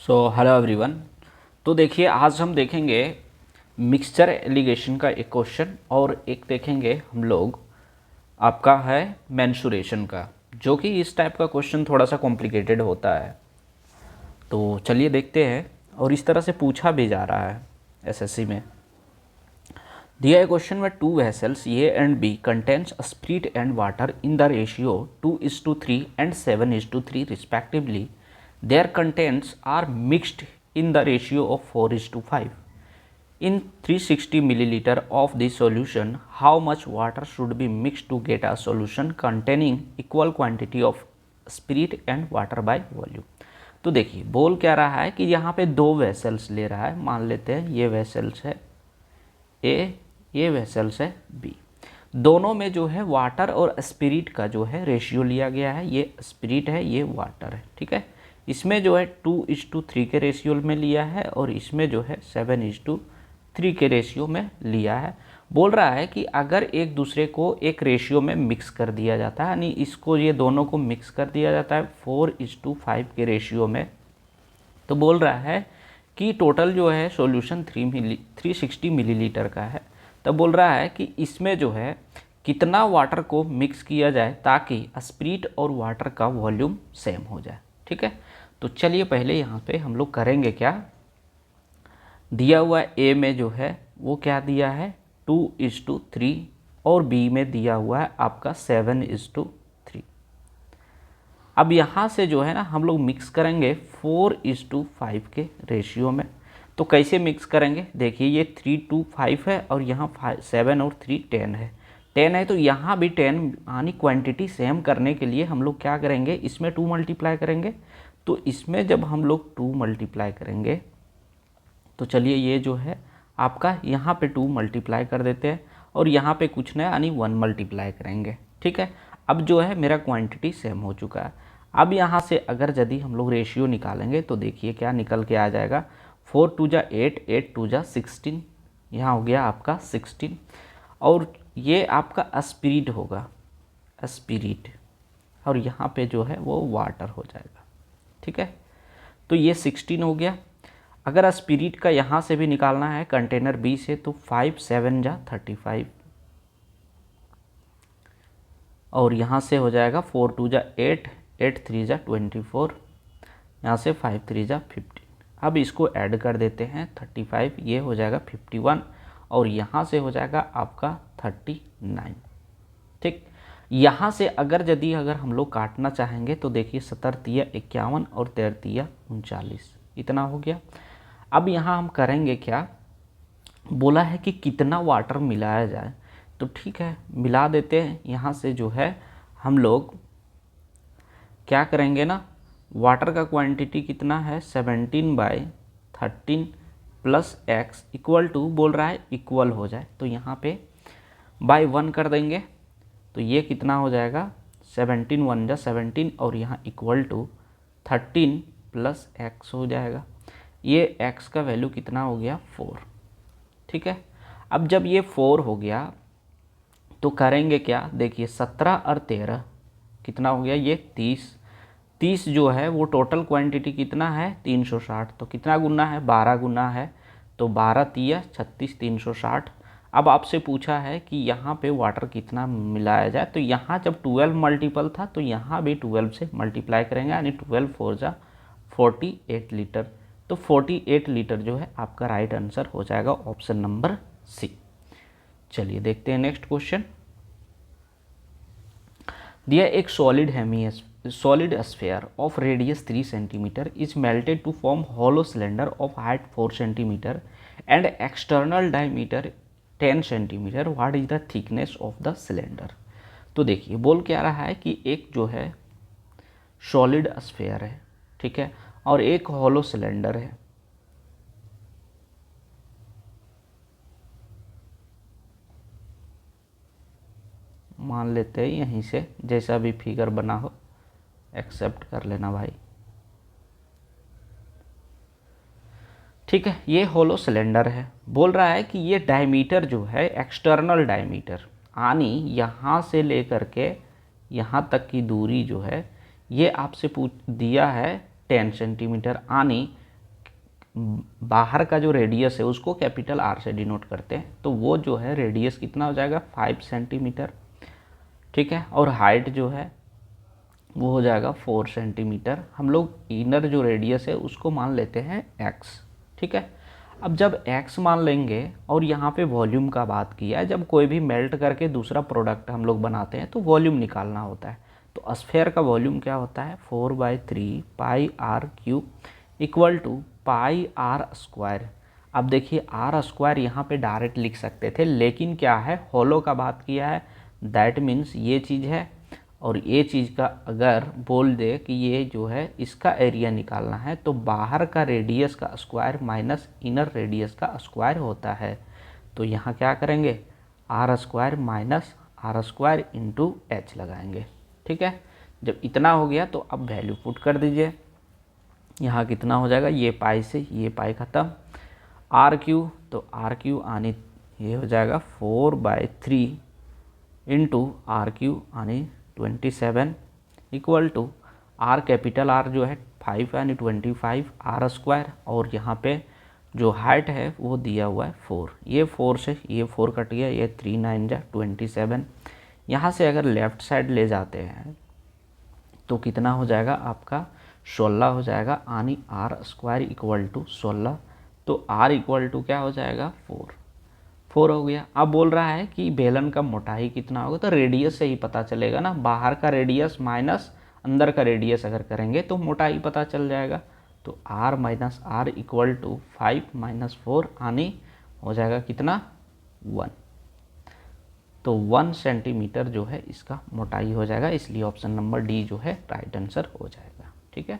Hello everyone. तो देखिए, आज हम देखेंगे मिक्सचर एलिगेशन का एक क्वेश्चन और एक देखेंगे हम लोग आपका है मेंसुरेशन का, जो कि इस टाइप का क्वेश्चन थोड़ा सा कॉम्प्लिकेटेड होता है। तो चलिए देखते हैं, और इस तरह से पूछा भी जा रहा है एसएससी में। दिया है क्वेश्चन में 2 vessels A and B contains spirit and water in the ratio 2:3 and 7:3 respectively. Their contents are mixed in the ratio of 4:5. In 360 milliliter of this solution, how much water should be mixed to get a solution containing equal quantity of spirit and water by volume? तो देखिए, बोल क्या रहा है कि यहाँ पे 2 vessels ले रहा है। मान लेते हैं ये वेसल्स है ए, ये वेसल्स है बी। दोनों में जो है वाटर और स्पिरिट का जो है रेशियो लिया गया है। ये स्पिरिट है, ये वाटर है, ठीक है। इसमें जो है 2:3 के रेशियो में लिया है और इसमें जो है 7:3 के रेशियो में लिया है। बोल रहा है कि अगर एक दूसरे को एक रेशियो में मिक्स कर दिया जाता है, यानी इसको ये दोनों को मिक्स कर दिया जाता है 4:5 के रेशियो में, तो बोल रहा है कि टोटल जो है सॉल्यूशन 360 मिलीलीटर का है। तब बोल रहा है कि इसमें जो है कितना वाटर को मिक्स किया जाए ताकि स्पिरिट और वाटर का वॉल्यूम सेम हो जाए, ठीक है। तो चलिए पहले यहाँ पे हम लोग करेंगे क्या। दिया हुआ ए में जो है वो क्या दिया है 2:3 और बी में दिया हुआ है आपका 7:3। अब यहाँ से जो है ना हम लोग मिक्स करेंगे 4:5 के रेशियो में। तो कैसे मिक्स करेंगे, देखिए ये 3:5 है और यहाँ 7 और 3 10 है। 10 है तो यहाँ भी 10, यानी क्वांटिटी सेम करने के लिए हम लोग क्या करेंगे, इसमें 2 मल्टीप्लाई करेंगे। तो इसमें जब हम लोग 2 मल्टीप्लाई करेंगे तो चलिए ये जो है आपका यहाँ पे 2 मल्टीप्लाई कर देते हैं और यहाँ पे कुछ नहीं, यानी 1 मल्टीप्लाई करेंगे, ठीक है। अब जो है मेरा क्वांटिटी सेम हो चुका है। अब यहाँ से अगर यदि हम लोग रेशियो निकालेंगे तो देखिए क्या निकल के आ जाएगा। 4 2 8, 8 2 16, यहाँ हो गया आपका 16। और ये आपका स्पिरिट होगा, स्पिरिट, और यहाँ पे जो है वो वाटर हो जाएगा, ठीक है। तो ये 16 हो गया। अगर स्पिरिट का यहाँ से भी निकालना है कंटेनर बी से तो 5 7 जा 35, और यहाँ से हो जाएगा 4 2 जा 8, 8 3 जा 24, यहाँ से 5 3 जा 15। अब इसको ऐड कर देते हैं 35, ये हो जाएगा 51 और यहाँ से हो जाएगा आपका 39, ठीक। यहाँ से अगर हम लोग काटना चाहेंगे तो देखिए 17 तिया 51 और 13 तिया 39, इतना हो गया। अब यहाँ हम करेंगे क्या, बोला है कि कितना वाटर मिलाया जाए, तो ठीक है मिला देते हैं। यहाँ से जो है हम लोग क्या करेंगे ना, वाटर का क्वांटिटी कितना है 17/13 प्लस x इक्वल टू, बोल रहा है इक्वल हो जाए, तो यहाँ पे बाय 1 कर देंगे तो ये कितना हो जाएगा 17 1 जा 17 और यहाँ इक्वल टू 13 प्लस x हो जाएगा। ये x का वैल्यू कितना हो गया 4, ठीक है। अब जब ये 4 हो गया तो करेंगे क्या, देखिए 17 और 13 कितना हो गया, ये 30 जो है वो टोटल क्वांटिटी कितना है 360, तो कितना गुना है 12 गुना है, तो 12 तिया 36 360। अब आपसे पूछा है कि यहाँ पे वाटर कितना मिलाया जाए, तो यहाँ जब 12 मल्टीपल था तो यहाँ भी 12 से मल्टीप्लाई करेंगे, यानी 12 4 जा 48 लीटर। तो 48 लीटर जो है आपका राइट आंसर हो जाएगा ऑप्शन नंबर सी। चलिए देखते हैं नेक्स्ट क्वेश्चन। दिया एक solid sphere of radius 3 cm is melted to form hollow cylinder of height 4 cm and external diameter 10 cm. What is the thickness of the cylinder? तो देखिए बोल क्या रहा है कि एक जो है सॉलिड स्फेयर है, ठीक है, और एक हॉलो सिलेंडर है। मान लेते हैं यहीं से जैसा भी फिगर बना हो एक्सेप्ट कर लेना भाई, ठीक है। ये होलो सिलेंडर है। बोल रहा है कि ये डायमीटर जो है एक्सटर्नल डायमीटर, यानी यहाँ से लेकर के यहाँ तक की दूरी जो है ये आपसे पूछ दिया है 10 सेंटीमीटर, यानी बाहर का जो रेडियस है उसको कैपिटल आर से डिनोट करते हैं, तो वो जो है रेडियस कितना हो जाएगा 5 सेंटीमीटर, ठीक है। और हाइट जो है वो हो जाएगा 4 सेंटीमीटर। हम लोग इनर जो रेडियस है उसको मान लेते हैं x, ठीक है। अब जब x मान लेंगे और यहाँ पे वॉल्यूम का बात किया है, जब कोई भी मेल्ट करके दूसरा प्रोडक्ट हम लोग बनाते हैं तो वॉल्यूम निकालना होता है। तो स्फेयर का वॉल्यूम क्या होता है 4/3 pi R cube equal to pi R square. अब देखिए आर स्क्वायर यहाँ पे डायरेक्ट लिख सकते थे, लेकिन क्या है होलो का बात किया है, दैट मीन्स ये चीज़ है और ये चीज़ का अगर बोल दे कि ये जो है इसका एरिया निकालना है तो बाहर का रेडियस का स्क्वायर माइनस इनर रेडियस का स्क्वायर होता है। तो यहाँ क्या करेंगे R square minus R square into H लगाएंगे, ठीक है। जब इतना हो गया तो अब वैल्यू पुट कर दीजिए। यहाँ कितना हो जाएगा, ये पाई से ये पाई ख़त्म, आर क्यू तो आर क्यू आने ये हो जाएगा 4/3 इंटू आर क्यू आने 27 equal to R capital R जो है 5 यानी 25 आर स्क्वायर, और यहाँ पे जो हाइट है वो दिया हुआ है 4। ये 4 से ये 4 कट गया, ये 3 9 जा 27। यहाँ से अगर लेफ़्ट साइड ले जाते हैं तो कितना हो जाएगा आपका 16 हो जाएगा, आनी आर स्क्वायर इक्वल टू 16। तो आर इक्वल टू क्या हो जाएगा 4 हो गया। अब बोल रहा है कि बेलन का मोटाई कितना होगा, तो रेडियस से ही पता चलेगा ना, बाहर का रेडियस माइनस अंदर का रेडियस अगर करेंगे तो मोटाई पता चल जाएगा। तो r minus R equal to 5 minus 4 आनी हो जाएगा कितना 1। तो 1 सेंटीमीटर जो है इसका मोटाई हो जाएगा, इसलिए ऑप्शन नंबर डी जो है राइट आंसर हो जाएगा, ठीक है।